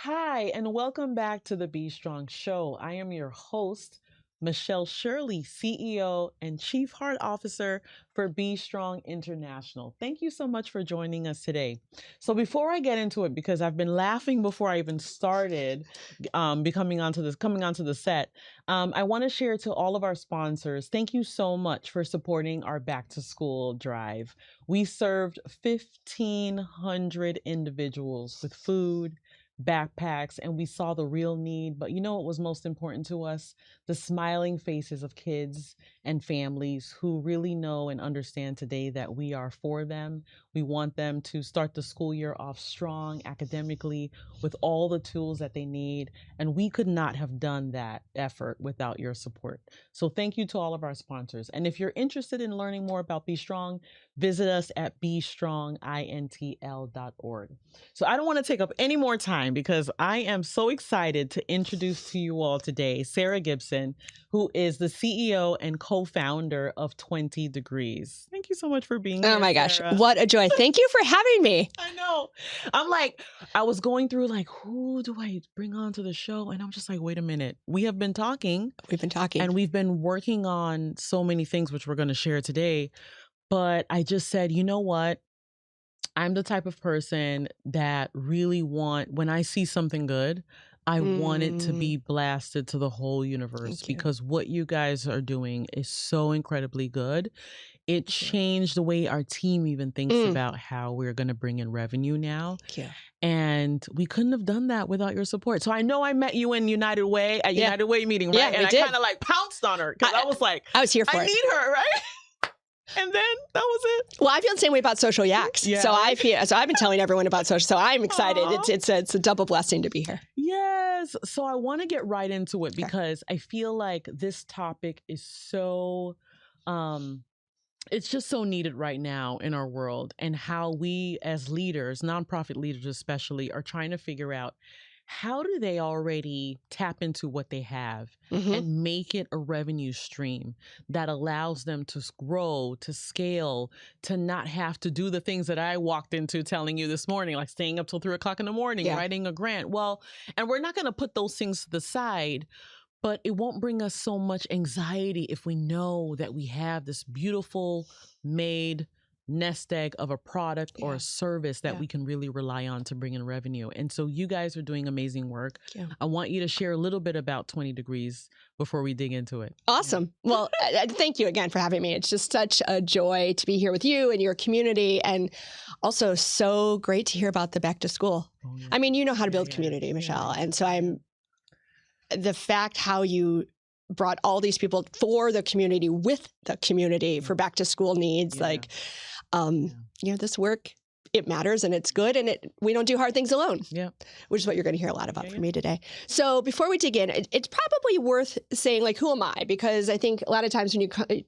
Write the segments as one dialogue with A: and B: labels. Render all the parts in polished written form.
A: Hi, and welcome back to the Be Strong Show. I am your host, Michelle Shirley, CEO and Chief Heart Officer for BeStrong International. Thank you so much for joining us today. So before I get into it, because I've been laughing before I even started coming onto the set, I want to share to all of our sponsors, thank you so much for supporting our back to school drive. We served 1,500 individuals with food, backpacks, and we saw the real need. But you know what was most important to us? The smiling faces of kids and families who really know and understand today that we are for them. We want them to start the school year off strong academically with all the tools that they need. And we could not have done that effort without your support. So thank you to all of our sponsors. And if you're interested in learning more about Be Strong, visit us at bestrongintl.org. So I don't want to take up any more time because I am so excited to introduce to you all today Sara Gibson, who is the CEO and co-founder of 20 Degrees. Thank you so much for being here.
B: Oh my gosh,
A: Sara.
B: what a joy. Thank you for having me.
A: I know. I was going through who do I bring on to the show? And I'm just like, wait a minute. We have been talking.
B: We've been talking.
A: And we've been working on so many things, which we're going to share today. But I just said, you know what? I'm the type of person that really when I see something good, I want it to be blasted to the whole universe because what you guys are doing is so incredibly good. It changed the way our team even thinks about how we're going to bring in revenue now. And we couldn't have done that without your support. So I know I met you in United Way at United Way meeting, right?
B: Yeah,
A: and I kind of pounced on her because I was like,
B: I was here for it.
A: I need her, right? And then that was it.
B: Well, I feel the same way about Social Yaks.
A: Yeah.
B: So I've been telling everyone about social. So I'm excited. It's a double blessing to be here.
A: Yes. So I want to get right into it because I feel like this topic is so it's just so needed right now in our world, and how we as leaders, nonprofit leaders especially, are trying to figure out how do they already tap into what they have and make it a revenue stream that allows them to grow, to scale, to not have to do the things that I walked into telling you this morning, like staying up till 3 o'clock in the morning, writing a grant. Well, and we're not going to put those things to the side, but it won't bring us so much anxiety if we know that we have this beautiful made nest egg of a product or a service that we can really rely on to bring in revenue. And so you guys are doing amazing work. I want you to share a little bit about 20 Degrees before we dig into it.
B: Awesome. Well, thank you again for having me. It's just such a joy to be here with you and your community, and also so great to hear about the back to school. I mean, you know how to build community, Michelle. And so the fact how you brought all these people for the community, with the community for back to school needs, this work, it matters and it's good, and we don't do hard things alone, which is what you're going to hear a lot about from me today. So before we dig in, it's probably worth saying, who am I? Because I think a lot of times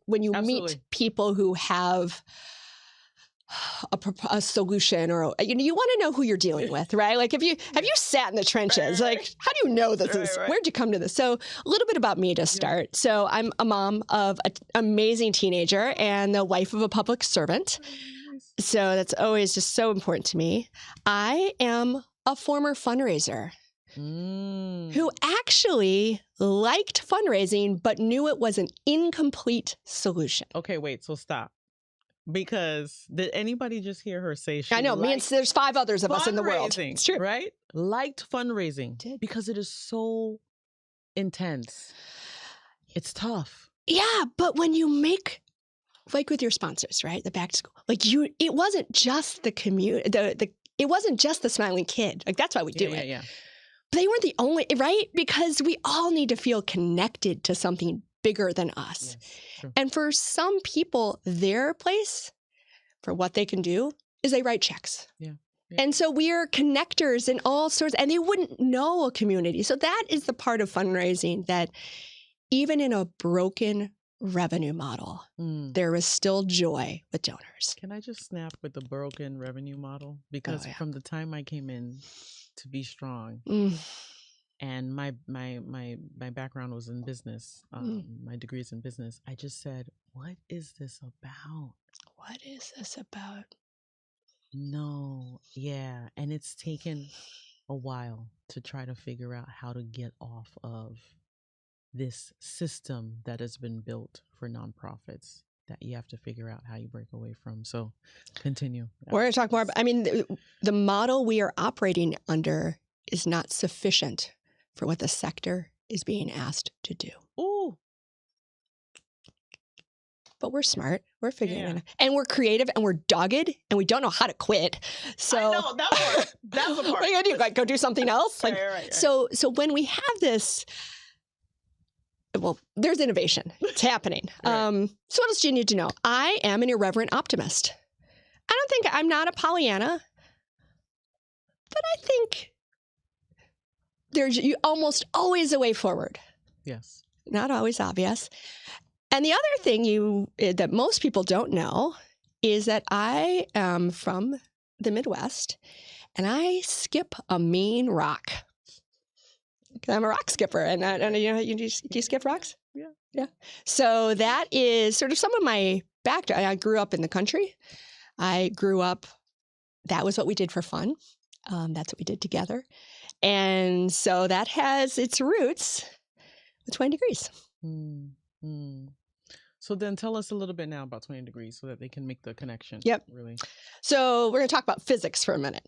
B: when you meet people who have a solution, or you want to know who you're dealing with, right? Have you sat in the trenches? How do you know this is where'd you come to this? So a little bit about me to start. So I'm a mom of an amazing teenager and the wife of a public servant. So that's always just so important to me. I am a former fundraiser who actually liked fundraising but knew it was an incomplete solution.
A: Okay, wait, so stop. Because did anybody just hear her say
B: I know, there's 5 others of us in the world. It's true.
A: Right? Liked fundraising. Because it is so intense. It's tough.
B: Yeah, but when you make, with your sponsors, right? The back to school, it wasn't just the community, it wasn't just the smiling kid. That's why we do it.
A: Yeah.
B: But they weren't the only, right? Because we all need to feel connected to something bigger than us. Yes, and for some people, their place for what they can do is they write checks. And so we are connectors in all sorts, and they wouldn't know a community. So that is the part of fundraising that even in a broken revenue model, there is still joy with donors.
A: Can I just snap with the broken revenue model? Because from the time I came in to Be Strong, and my background was in business. My degree is in business. I just said, what is this about?
B: What is this about?
A: No. Yeah. And it's taken a while to try to figure out how to get off of this system that has been built for nonprofits that you have to figure out how you break away from. So continue.
B: We're going to talk more about, I mean, the model we are operating under is not sufficient for what the sector is being asked to do.
A: Ooh.
B: But we're smart. We're figuring it out. And we're creative and we're dogged and we don't know how to quit. So
A: I know, that part. That's the part.
B: What are you going to do? Like, go do something else? Like,
A: right.
B: So when we have this, well, there's innovation. It's happening.
A: Right.
B: So what else do you need to know? I am an irreverent optimist. I'm not a Pollyanna, but I think there's almost always a way forward.
A: Yes.
B: Not always obvious. And the other thing that most people don't know is that I am from the Midwest and I skip a mean rock. I'm a rock skipper, and you know, do you skip rocks? Yeah. So that is sort of some of my background. I grew up in the country. That was what we did for fun. That's what we did together. And so that has its roots with 20 degrees.
A: Mm-hmm. So then tell us a little bit now about 20 degrees so that they can make the connection.
B: Yep.
A: Really.
B: So we're going to talk about physics for a minute.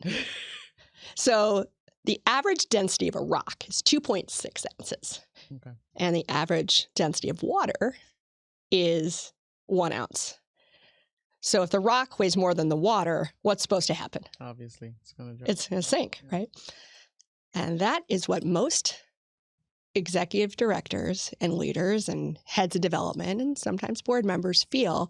B: So the average density of a rock is 2.6 ounces.
A: Okay. And
B: the average density of water is 1 ounce. So if the rock weighs more than the water, what's supposed to happen?
A: Obviously, it's going to drop.
B: It's going to sink, right? And that is what most executive directors and leaders and heads of development and sometimes board members feel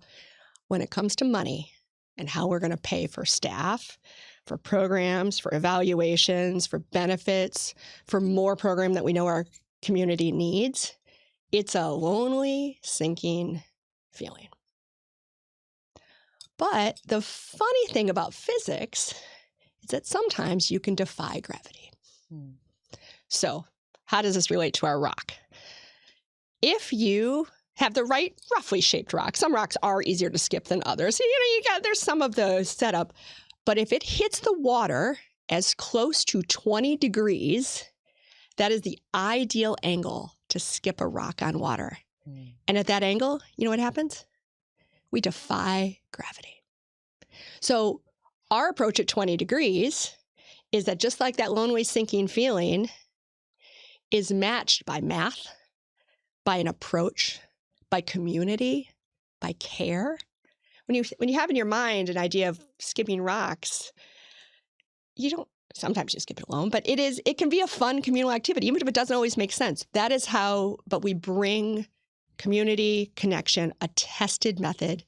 B: when it comes to money and how we're going to pay for staff, for programs, for evaluations, for benefits, for more program that we know our community needs. It's a lonely, sinking feeling. But the funny thing about physics is that sometimes you can defy gravity. So how does this relate to our rock? If you have the right roughly shaped rock, some rocks are easier to skip than others. So, there's some of the setup. But if it hits the water as close to 20 degrees, that is the ideal angle to skip a rock on water. And at that angle, you know what happens? We defy gravity. So our approach at 20 degrees is that just like that lonely sinking feeling is matched by math, by an approach, by community, by care. When you have in your mind an idea of skipping rocks, sometimes you skip it alone, but it can be a fun communal activity, even if it doesn't always make sense. That is but we bring community, connection, a tested method,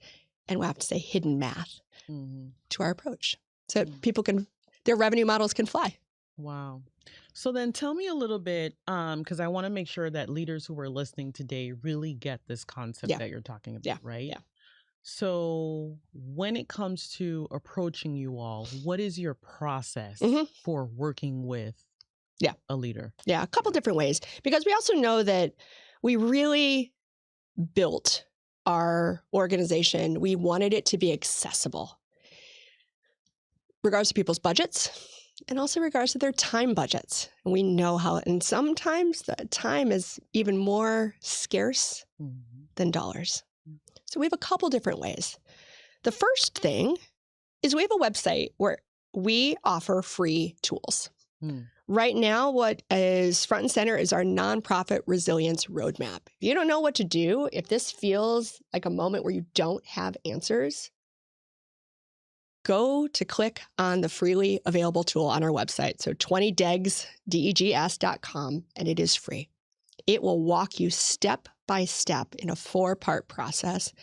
B: and we'll have to say hidden math to our approach. So people their revenue models can fly.
A: Wow. So then tell me a little bit, because I want to make sure that leaders who are listening today really get this concept that you're talking about, right? Yeah. So when it comes to approaching you all, what is your process for working with a leader?
B: Yeah, a couple different ways. Because we also know that we really built our organization. We wanted it to be accessible, regardless of people's budgets. And also regards to their time budgets. And we know and sometimes the time is even more scarce than dollars. So we have a couple different ways. The first thing is we have a website where we offer free tools. Right now, what is front and center is our nonprofit resilience roadmap. If you don't know what to do, if this feels like a moment where you don't have answers, go to click on the freely available tool on our website. So 20degs.com, and it is free. It will walk you step by step in a 4-part process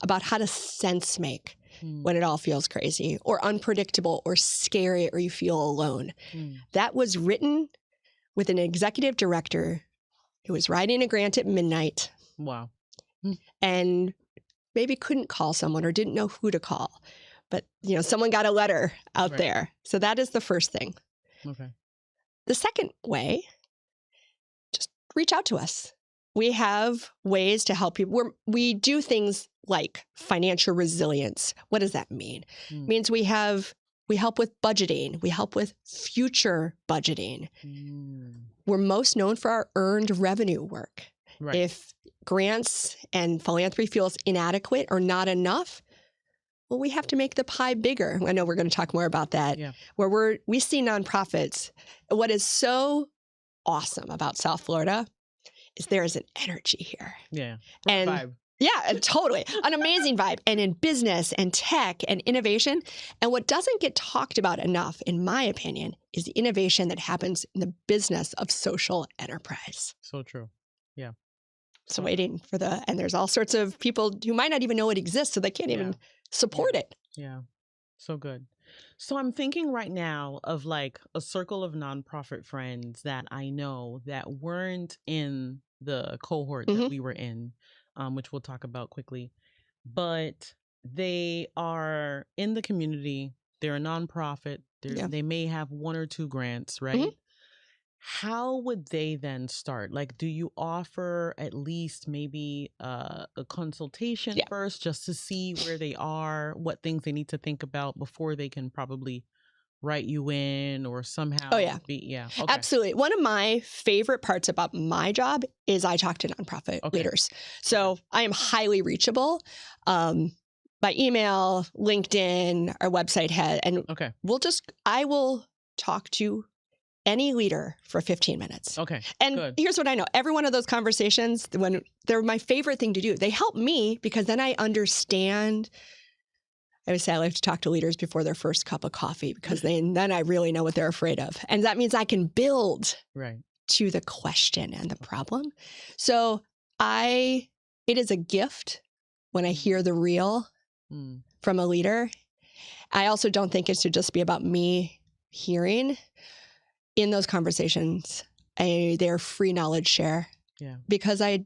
B: about how to sense make when it all feels crazy or unpredictable or scary or you feel alone. That was written with an executive director who was writing a grant at midnight.
A: Wow.
B: And maybe couldn't call someone or didn't know who to call. But, someone got a letter out there. So that is the first thing.
A: Okay.
B: The second way, just reach out to us. We have ways to help people. We do things like financial resilience. What does that mean? It means we have We help with budgeting. We help with future budgeting. We're most known for our earned revenue work. Right. If grants and philanthropy feels inadequate or not enough, well, we have to make the pie bigger. I know we're going to talk more about that. Yeah. Where we see nonprofits. What is so awesome about South Florida is there is an energy here.
A: Yeah.
B: And
A: vibe.
B: Yeah, totally. An amazing vibe. And in business and tech and innovation. And what doesn't get talked about enough, in my opinion, is the innovation that happens in the business of social enterprise.
A: So true. Yeah.
B: So waiting for and there's all sorts of people who might not even know it exists, so they can't even support it.
A: Yeah. So good. So I'm thinking right now of like a circle of nonprofit friends that I know that weren't in the cohort that we were in, which we'll talk about quickly, but they are in the community. They're a nonprofit. They may have 1 or 2 grants, right? How would they then start? Like, do you offer at least maybe a consultation first just to see where they are, what things they need to think about before they can probably write you in or somehow Okay.
B: Absolutely. One of my favorite parts about my job is I talk to nonprofit leaders. So I am highly reachable by email, LinkedIn, our website head, and I will talk to any leader for 15 minutes.
A: Okay.
B: And here's what I know. Every one of those conversations, when they're my favorite thing to do, they help me because then I understand. I would say I like to talk to leaders before their first cup of coffee because then I really know what they're afraid of. And that means I can build to the question and the problem. So it is a gift when I hear the real from a leader. I also don't think it should just be about me hearing. In those conversations, they're free knowledge share because I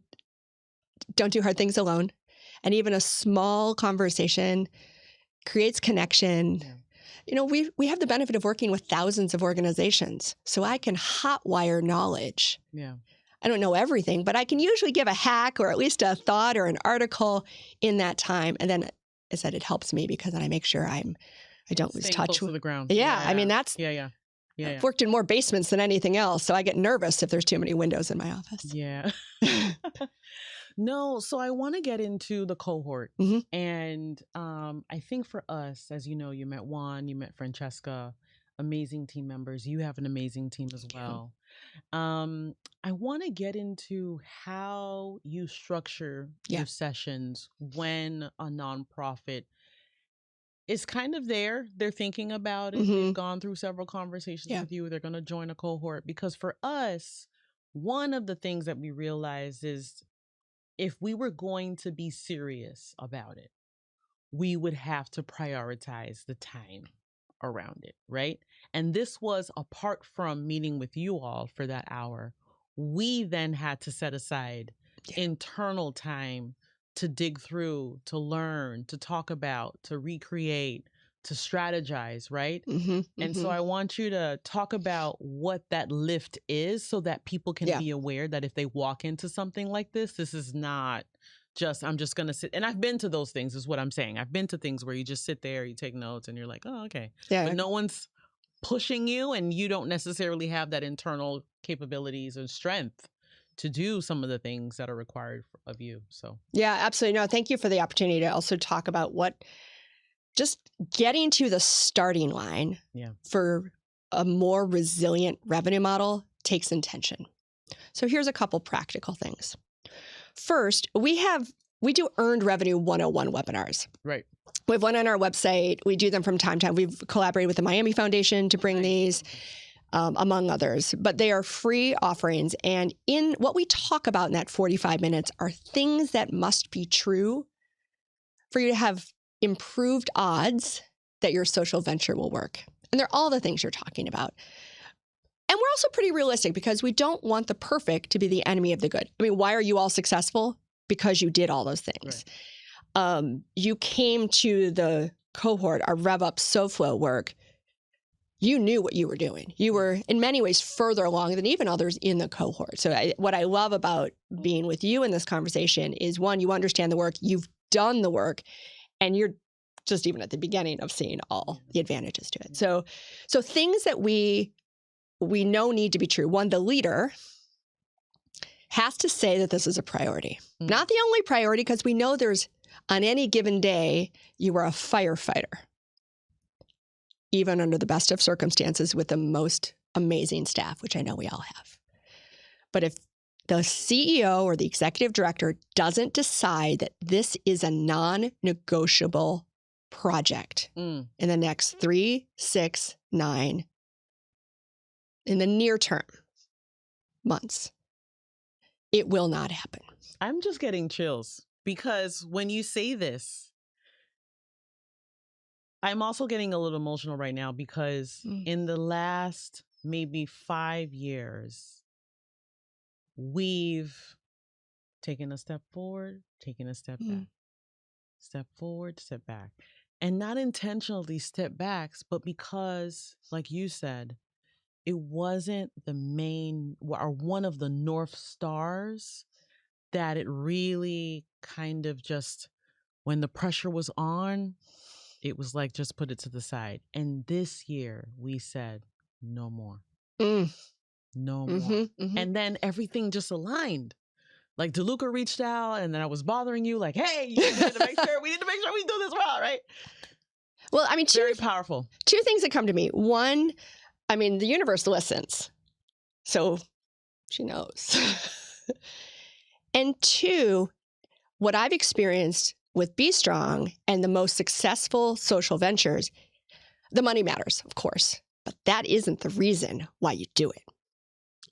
B: don't do hard things alone. And even a small conversation creates connection. Yeah. You know, we have the benefit of working with thousands of organizations, so I can hotwire knowledge. Yeah. I don't know everything, but I can usually give a hack or at least a thought or an article in that time. And then I said it helps me because then I make sure I don't lose touch
A: to the ground.
B: Yeah, I mean, that's... I've worked in more basements than anything else, so I get nervous if there's too many windows in my office.
A: Yeah. No, so I want to get into the cohort. And I think for us, as you know, you met Juan, you met Francesca, amazing team members. You have an amazing team as well. I want to get into how you structure your sessions when a nonprofit is kind of there. They're thinking about it. They've gone through several conversations with you. They're going to join a cohort. Because for us, one of the things that we realized is if we were going to be serious about it, we would have to prioritize the time around it, right? And this was apart from meeting with you all for that hour. We then had to set aside internal time to dig through, to learn, to talk about, to recreate, to strategize, right? And so I want you to talk about what that lift is so that people can be aware that if they walk into something like this is not just, I'm just going to sit. And I've been to those things is what I'm saying. I've been to things where you just sit there, you take notes and you're like, oh, okay. Yeah. But no one's pushing you and you don't necessarily have that internal capabilities or strength to do some of the things that are required of you. So
B: yeah, absolutely. No, thank you for the opportunity to also talk about just getting to the starting line for a more resilient revenue model takes intention. So here's a couple practical things. First, we do earned revenue 101 webinars.
A: Right.
B: We have one on our website. We do them from time to time. We've collaborated with the Miami Foundation to bring these. Among others, but they are free offerings. And in what we talk about in that 45 minutes are things that must be true for you to have improved odds that your social venture will work. And they're all the things you're talking about. And we're also pretty realistic because we don't want the perfect to be the enemy of the good. I mean, why are you all successful? Because you did all those things. Right. You came to the cohort, our Rev Up SoFlo work. You knew what you were doing. You were, in many ways, further along than even others in the cohort. So what I love about being with you in this conversation is, one, you understand the work, you've done the work, and you're just even at the beginning of seeing all the advantages to it. So things that we know need to be true. One, the leader has to say that this is a priority. Not the only priority, because we know there's, on any given day, you are a firefighter, even under the best of circumstances with the most amazing staff, which I know we all have. But if the CEO or the executive director doesn't decide that this is a non-negotiable project in the next 3, 6, 9, in the near term months, it will not happen.
A: I'm just getting chills because when you say this, I'm also getting a little emotional right now because in the last maybe 5 years, we've taken a step forward, taken a step back, step forward, step back. And not intentionally step backs, but because, like you said, it wasn't the main or one of the North Stars that it really kind of just, when the pressure was on, it was like, just put it to the side. And this year we said, no more. No more. And then everything just aligned. Like DeLuca reached out and then I was bothering you like, hey, we need to make sure we do this well, right?
B: Well, I mean,
A: very powerful.
B: 2 things that come to me. One, I mean, the universe listens. So she knows. And 2, what I've experienced with BeStrong and the most successful social ventures, the money matters, of course, but that isn't the reason why you do it.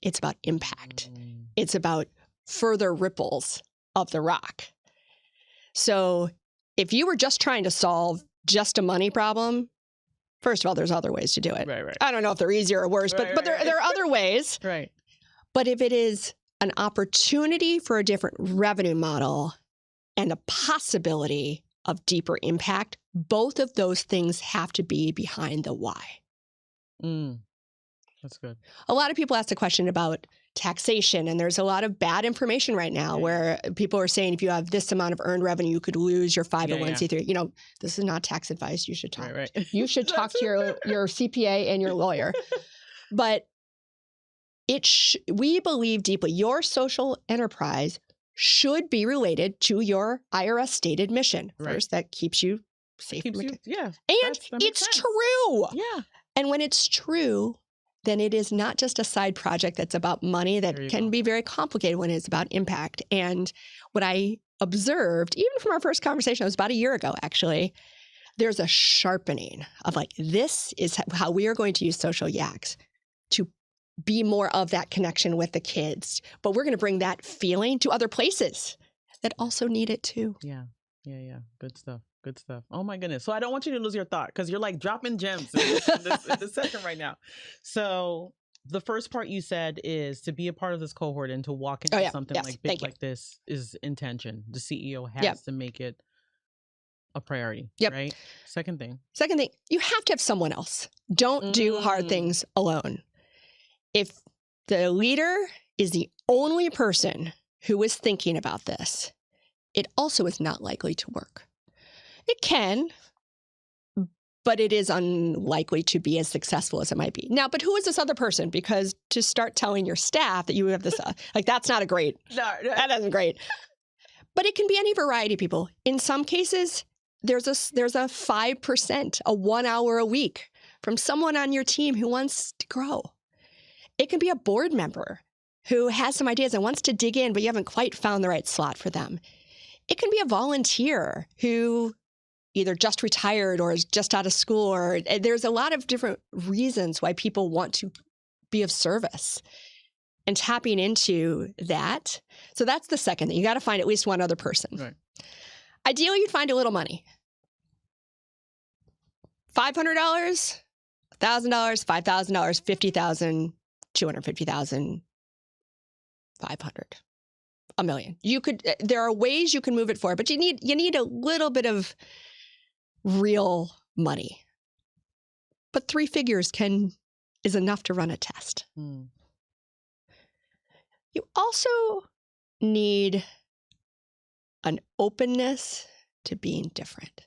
B: It's about impact. It's about further ripples of the rock. So if you were just trying to solve just a money problem, first of all, there's other ways to do it.
A: Right.
B: I don't know if they're easier or worse, but there are other ways.
A: Right.
B: But if it is an opportunity for a different revenue model and a possibility of deeper impact, both of those things have to be behind the why.
A: That's good.
B: A lot of people ask the question about taxation, and there's a lot of bad information right now where people are saying if you have this amount of earned revenue, you could lose your 501c3. You know, this is not tax advice. You should talk. You should talk to your CPA and your lawyer. But we believe deeply your social enterprise should be related to your IRS stated mission. First, that keeps you safe. And it's true.
A: Yeah.
B: And when it's true, then it is not just a side project that's about money that can be very complicated when it's about impact. And what I observed, even from our first conversation, it was about a year ago, actually, there's a sharpening of like, this is how we are going to use social yaks to be more of that connection with the kids. But we're going to bring that feeling to other places that also need it too.
A: Yeah. Good stuff. Good stuff. Oh my goodness. So I don't want you to lose your thought because you're like dropping gems in this session right now. So the first part you said is to be a part of this cohort and to walk into something like big like this is intention. The CEO has to make it a priority, right? Second thing,
B: you have to have someone else. Don't do hard things alone. If the leader is the only person who is thinking about this, it also is not likely to work. It can, but it is unlikely to be as successful as it might be. Now, but who is this other person? Because to start telling your staff that you have this, like that's not a great, that isn't great. But it can be any variety of people. In some cases, there's a 5%, a 1 hour a week from someone on your team who wants to grow. It can be a board member who has some ideas and wants to dig in, but you haven't quite found the right slot for them. It can be a volunteer who either just retired or is just out of school, or there's a lot of different reasons why people want to be of service and tapping into that. So that's the second thing. You got to find at least one other person.
A: Right.
B: Ideally, you'd find a little money. $500, $1,000, $5,000, $50,000, $250,000, $500. $1 million. There are ways you can move it forward, but you need a little bit of real money. But 3 figures is enough to run a test. You also need an openness to being different.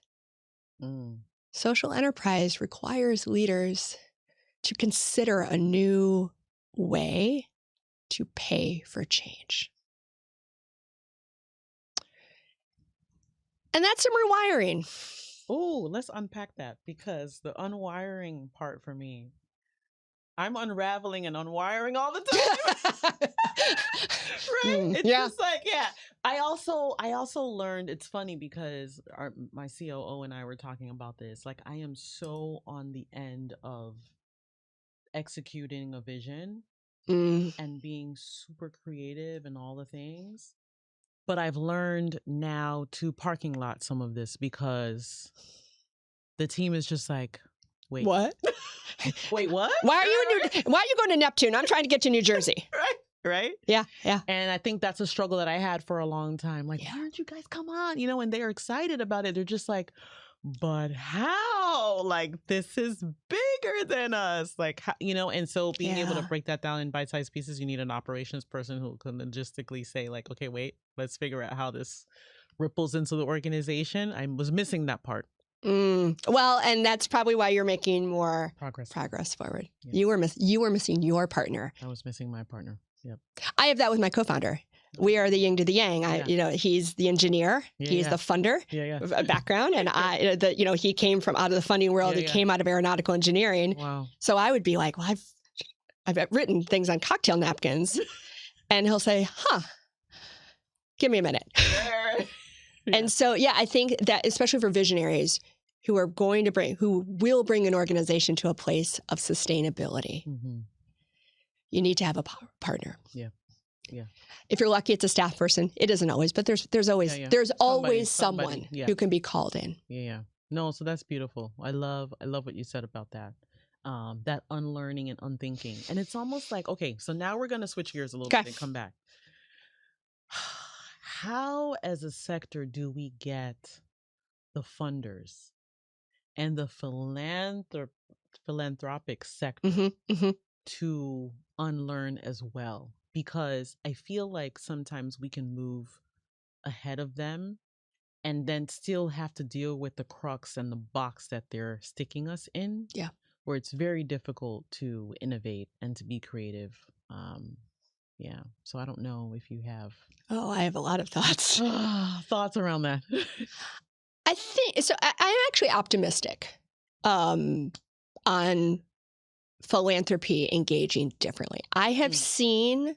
B: Social enterprise requires leaders to consider a new way to pay for change. And that's some rewiring.
A: Oh, let's unpack that, because the unwiring part for me, I'm unraveling and unwiring all the time. Right? It's just like, I also learned, it's funny because my COO and I were talking about this. Like, I am so on the end of executing a vision and being super creative and all the things. But I've learned now to parking lot some of this, because the team is just like, wait,
B: what?
A: Wait, what?
B: Why are you going to Neptune? I'm trying to get to New Jersey.
A: Right?
B: Yeah.
A: And I think that's a struggle that I had for a long time. Like, why aren't you guys, come on? And they're excited about it. They're just like, but how? Like, this is bigger than us. Like, how, and so being able to break that down in bite-sized pieces, you need an operations person who can logistically say, like, okay, wait, let's figure out how this ripples into the organization. I was missing that part.
B: Well, and that's probably why you're making more progress forward. Yeah. You were missing your partner.
A: I was missing my partner. Yep.
B: I have that with my co-founder. We are the yin to the yang. He's the engineer. He's the funder background. And he came from out of the funding world. He came out of aeronautical engineering.
A: Wow.
B: So I would be like, well, I've written things on cocktail napkins. And he'll say, give me a minute. And so, I think that especially for visionaries who will bring an organization to a place of sustainability, you need to have a partner. Yeah. If you're lucky, it's a staff person. It isn't always, but there's always someone who can be called in.
A: Yeah. No, so that's beautiful. I love what you said about that. That unlearning and unthinking. And it's almost like, okay, so now we're going to switch gears a little bit and come back. How, as a sector, do we get the funders and the philanthropic sector to unlearn as well? Because I feel like sometimes we can move ahead of them and then still have to deal with the crux and the box that they're sticking us in. Yeah. Where it's very difficult to innovate and to be creative. So I don't know if you have.
B: Oh, I have a lot of thoughts.
A: Thoughts around that.
B: I think so. I'm actually optimistic on philanthropy engaging differently. I have seen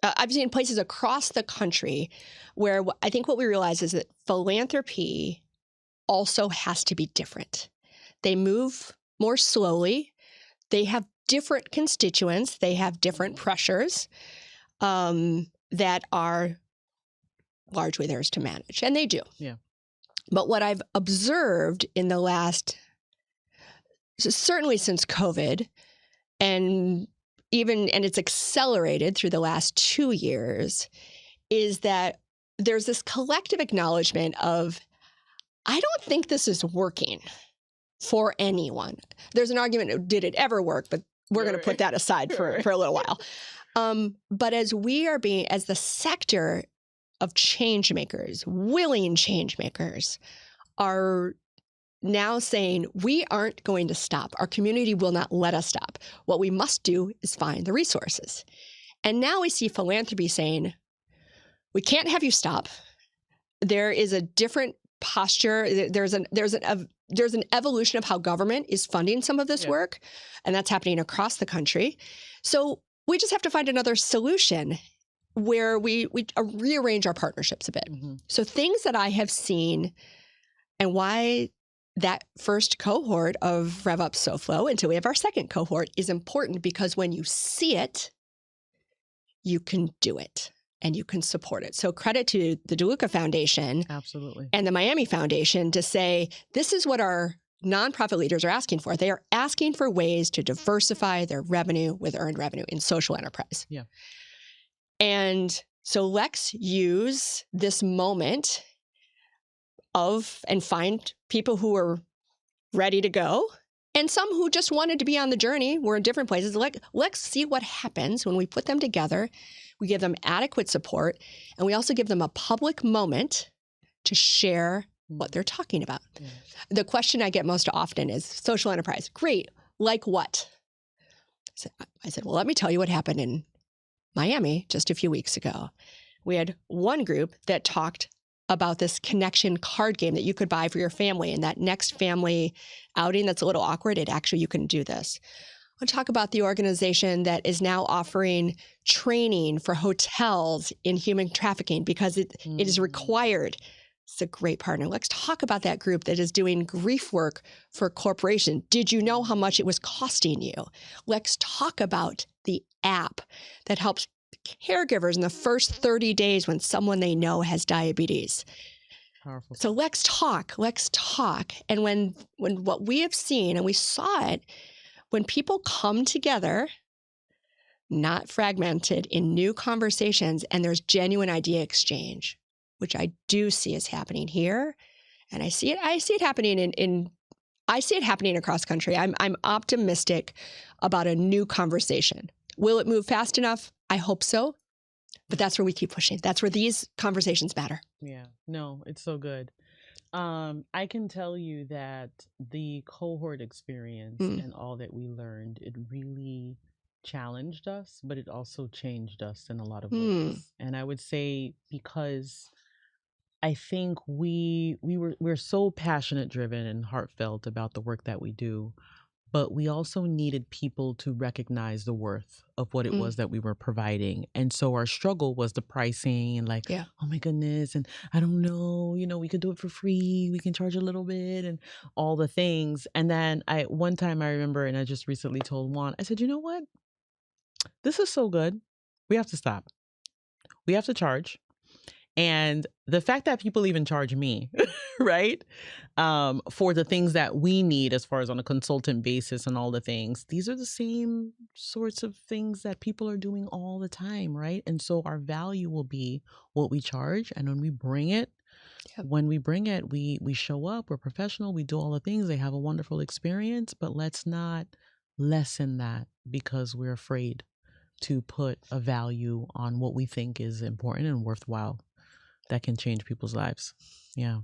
B: I've seen places across the country where I think what we realize is that philanthropy also has to be different. They move more slowly. They have different constituents. They have different pressures that are largely theirs to manage, and they do. Yeah. But what I've observed in the last, certainly since COVID, and it's accelerated through the last 2 years, is that there's this collective acknowledgement of, I don't think this is working for anyone. There's an argument, did it ever work? But we're going to put that aside for a little while. But as the sector of change makers, willing change makers, are now saying, we aren't going to stop. Our community will not let us stop. What we must do is find the resources. And now we see philanthropy saying, we can't have you stop. There is a different posture. There's an evolution of how government is funding some of this work, and that's happening across the country. So we just have to find another solution where we rearrange our partnerships a bit. So things that I have seen, and why that first cohort of Rev Up SoFlo until we have our second cohort is important, because when you see it, you can do it. And you can support it. So credit to the DeLuca Foundation, absolutely, and the Miami Foundation to say, this is what our nonprofit leaders are asking for. They are asking for ways to diversify their revenue with earned revenue in social enterprise. Yeah. And so let's use this moment and find people who are ready to go, and some who just wanted to be on the journey. We're in different places. Let's see what happens when we put them together. We give them adequate support, and we also give them a public moment to share what they're talking about. Yeah. The question I get most often is social enterprise. Great. Like what? I said, well, let me tell you what happened in Miami just a few weeks ago. We had one group that talked about this connection card game that you could buy for your family, and that next family outing that's a little awkward, you can do this. I'll talk about the organization that is now offering training for hotels in human trafficking because it is required. It's a great partner. Let's talk about that group that is doing grief work for a corporation. Did you know how much it was costing you? Let's talk about the app that helps caregivers in the first 30 days when someone they know has diabetes. Powerful. So let's talk. And when what we have seen, and we saw it, when people come together, not fragmented, in new conversations, and there's genuine idea exchange, which I do see is happening here, and I see it happening I see it happening across country. I'm optimistic about a new conversation. Will it move fast enough? I hope so. But that's where we keep pushing. That's where these conversations matter. Yeah. No, it's so good. I can tell you that the cohort experience and all that we learned, it really challenged us, but it also changed us in a lot of ways. And I would say because I think we're so passionate driven and heartfelt about the work that we do, but we also needed people to recognize the worth of what it was that we were providing. And so our struggle was the pricing and like, oh my goodness, and I don't know, we could do it for free, we can charge a little bit and all the things. And then one time I remember, and I just recently told Juan, I said, you know what? This is so good. We have to stop. We have to charge. And the fact that people even charge me, right, for the things that we need as far as on a consultant basis and all the things, these are the same sorts of things that people are doing all the time, right? And so our value will be what we charge. And when we bring it, we show up, we're professional, we do all the things, they have a wonderful experience, but let's not lessen that because we're afraid to put a value on what we think is important and worthwhile. That can change people's lives. Yeah.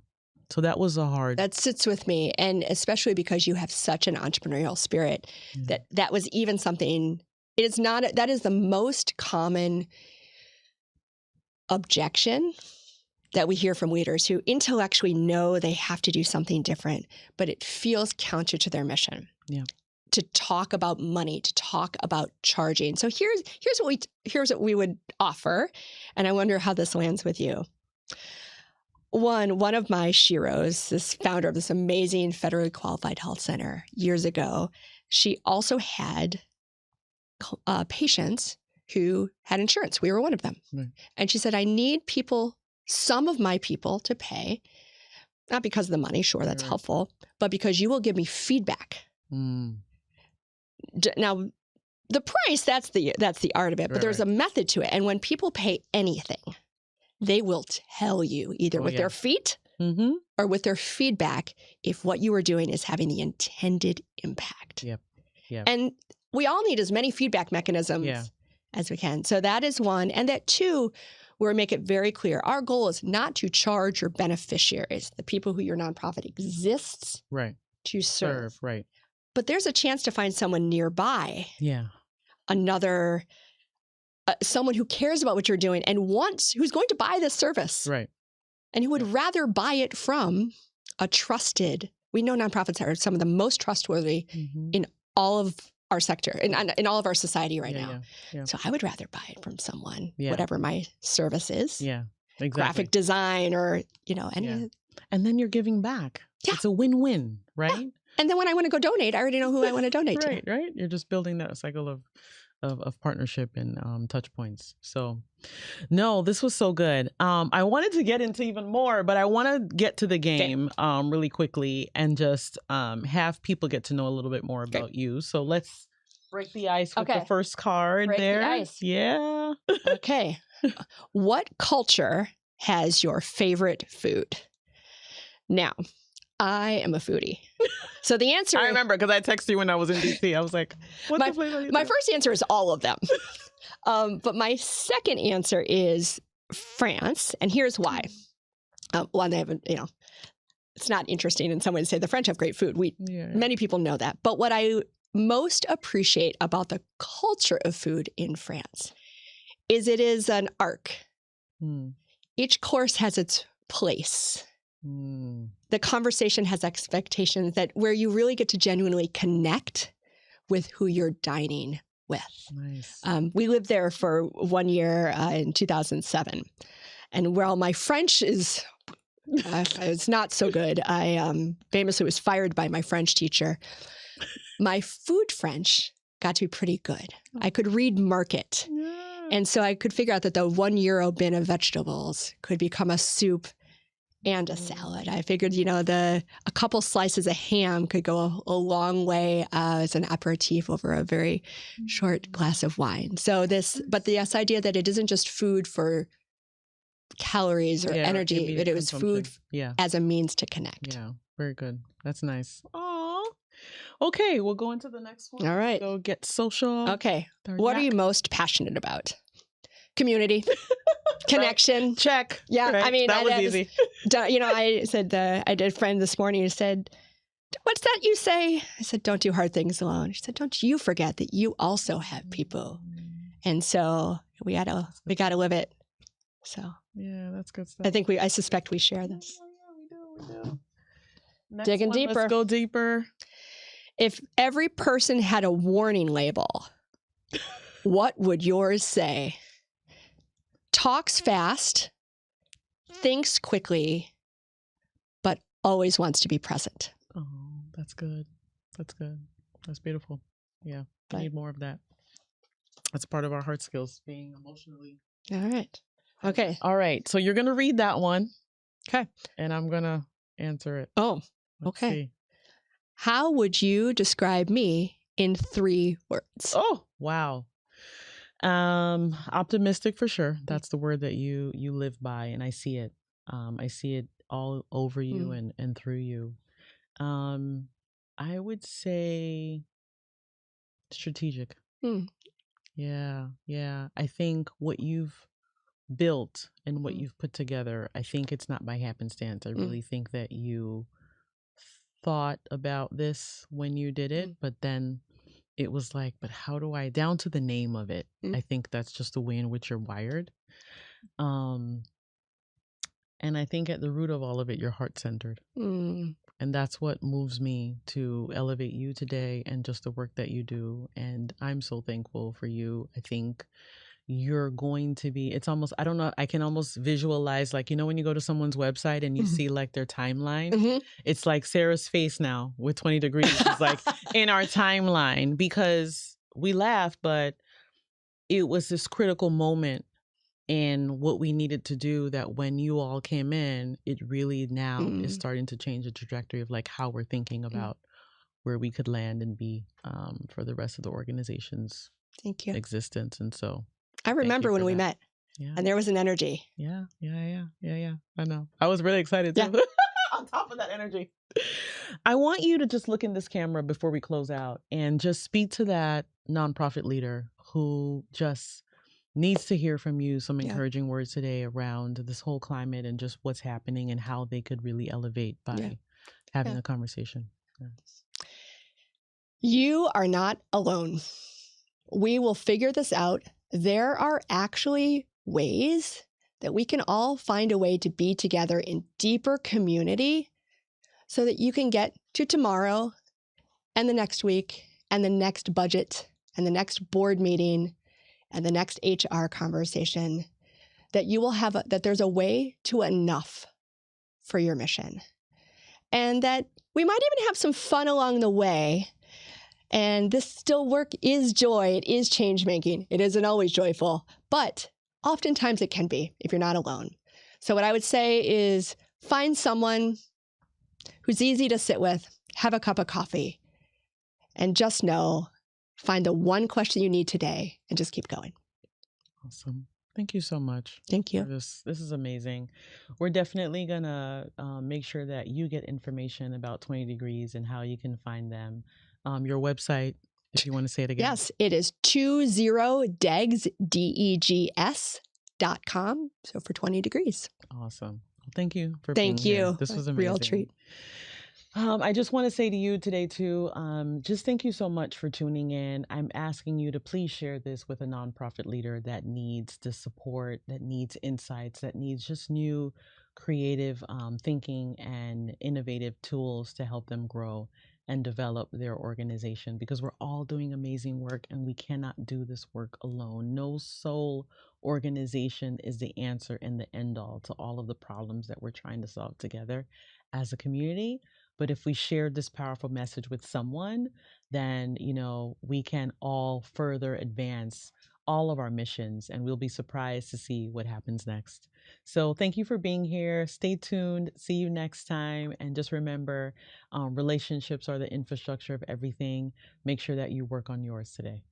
B: So that was that sits with me. And especially because you have such an entrepreneurial spirit, that was even something, that is the most common objection that we hear from leaders who intellectually know they have to do something different, but it feels counter to their mission. Yeah. To talk about money, to talk about charging. So here's what we would offer. And I wonder how this lands with you. One of my sheroes, this founder of this amazing federally qualified health center years ago, she also had patients who had insurance. We were one of them. Right. And she said, I need some of my people to pay, not because of the money, sure, that's helpful, but because you will give me feedback. Now, the price, that's the art of it, but there's a method to it. And when people pay anything, they will tell you either with their feet or with their feedback if what you are doing is having the intended impact. Yep. And we all need as many feedback mechanisms as we can. So that is one. And that two, where we make it very clear, our goal is not to charge your beneficiaries, the people who your nonprofit exists to serve. Right. But there's a chance to find someone nearby. Yeah. Another someone who cares about what you're doing and who's going to buy this service. Right. And who would rather buy it from a trusted, we know nonprofits are some of the most trustworthy in all of our sector, in all of our society right now. Yeah. So I would rather buy it from someone, whatever my service is. Yeah, exactly. Graphic design or, any. And then you're giving back. Yeah. It's a win-win, right? Yeah. And then when I want to go donate, I already know who I want to donate to. Right. You're just building that cycle of partnership and touch points. So no, this was so good. I wanted to get into even more, but I want to get to the game really quickly and just have people get to know a little bit more about you. So let's break the ice with the first card there. The ice. Yeah. Okay. What culture has your favorite food? Now, I am a foodie. So the answer... I remember because I texted you when I was in DC. I was like, what's the flavor? My first answer is all of them. But my second answer is France. And here's why. Well, they haven't, it's not interesting in some ways to say the French have great food. Many people know that. But what I most appreciate about the culture of food in France is it is an arc. Each course has its place. The conversation has expectations that where you really get to genuinely connect with who you're dining with.
A: Nice.
B: We lived there for 1 year in 2007. And while my French is it's not so good, I famously was fired by my French teacher. My food French got to be pretty good. I could read market. And so I could figure out that the €1 bin of vegetables could become a soup and a salad. I figured, a couple slices of ham could go a long way as an aperitif over a very short glass of wine. So but this idea that it isn't just food for calories or energy, but it was food as a means to connect.
A: Yeah, very good. That's nice. Aw. Okay, we'll go into the next one.
B: All right.
A: Go get social.
B: Okay. What are you most passionate about? Community. Connection.
A: Right. Check.
B: Yeah.
A: Right.
B: I mean,
A: that was easy.
B: I said, I did a friend this morning who said, what's that you say? I said, don't do hard things alone. She said, don't you forget that you also have people. And so we got to live it. So
A: yeah, that's good stuff.
B: I suspect we share this.
A: Yeah, we do. Next
B: Digging
A: one,
B: deeper.
A: Let's go deeper.
B: If every person had a warning label, what would yours say? Talks fast, thinks quickly, but always wants to be present.
A: Oh, that's good. That's good. That's beautiful. Yeah, we need more of that. That's part of our hard skills, being emotionally.
B: All right. Okay.
A: All right. So you're going to read that one.
B: Okay.
A: And I'm going to answer it.
B: Oh, okay. Let's see. How would you describe me in 3 words?
A: Oh, wow. Optimistic for sure. That's the word that you live by, and I see it. I see it all over you and through you. I would say strategic. Yeah. I think what you've built and what you've put together, I think it's not by happenstance. I really think that you thought about this when you did it, but then it was like, but how do I, down to the name of it. I think that's just the way in which you're wired. And I think at the root of all of it, you're heart-centered. And that's what moves me to elevate you today and just the work that you do. And I'm so thankful for you. I think you're going to be, it's almost, I don't know, I can almost visualize, like, when you go to someone's website and you see like their timeline, it's like Sarah's face now with 20 degrees. It's like in our timeline, because we laugh, but it was this critical moment in what we needed to do that when you all came in, it really now is starting to change the trajectory of like how we're thinking about where we could land and be for the rest of the organization's existence. And so
B: I remember when we met and there was an energy.
A: Yeah. I know. I was really excited too. On top of that energy. I want you to just look in this camera before we close out and just speak to that nonprofit leader who just needs to hear from you some encouraging words today around this whole climate and just what's happening and how they could really elevate by having a conversation.
B: You are not alone. We will figure this out. There are actually ways that we can all find a way to be together in deeper community so that you can get to tomorrow and the next week and the next budget and the next board meeting and the next HR conversation, that you will have, that there's a way to enough for your mission. And that we might even have some fun along the way. And this still work is joy. It is change making. It isn't always joyful, but oftentimes it can be if you're not alone. So what I would say is find someone who's easy to sit with, have a cup of coffee, and just know, find the one question you need today and just keep going.
A: Awesome. Thank you so much.
B: Thank you.
A: This is amazing. We're definitely going to make sure that you get information about 20 Degrees and how you can find them. Your website, if you want to say it again.
B: Yes, it is 20degs, DEGS.com. So for 20 Degrees.
A: Awesome. Thank you for being
B: Thank
A: here.
B: you.
A: This was
B: Real
A: amazing.
B: treat.
A: I just want to say to you today, too, just thank you so much for tuning in. I'm asking you to please share this with a nonprofit leader that needs the support, that needs insights, that needs just new creative thinking and innovative tools to help them grow and develop their organization, because we're all doing amazing work and we cannot do this work alone. No sole organization is the answer and the end all to all of the problems that we're trying to solve together as a community. But if we share this powerful message with someone, then, we can all further advance all of our missions, and we'll be surprised to see what happens next. So thank you for being here. Stay tuned. See you next time. And just remember, relationships are the infrastructure of everything. Make sure that you work on yours today.